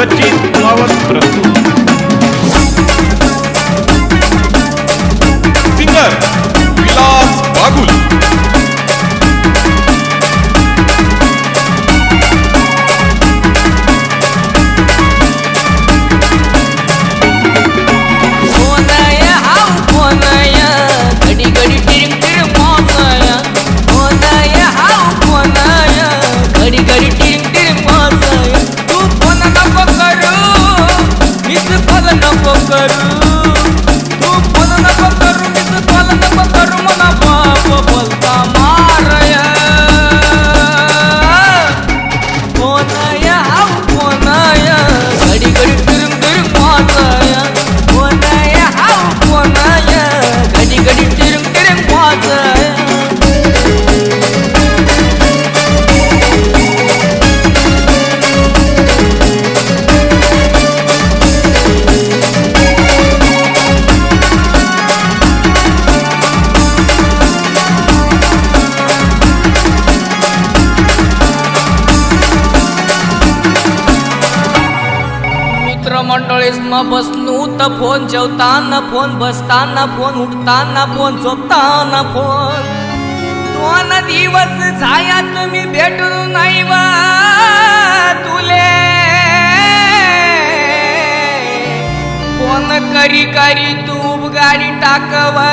सचिन कुमावत प्रस्तुत सिंगर विलास बागुल मंडळीस मग बसनू तर फोन, जेवताना फोन, बसताना फोन, उठताना फोन, झोपताना फोन. 2 दिवस झाया तुम्ही भेटून नाही वा तुले. फोन करी करी तू गाडी टाकवा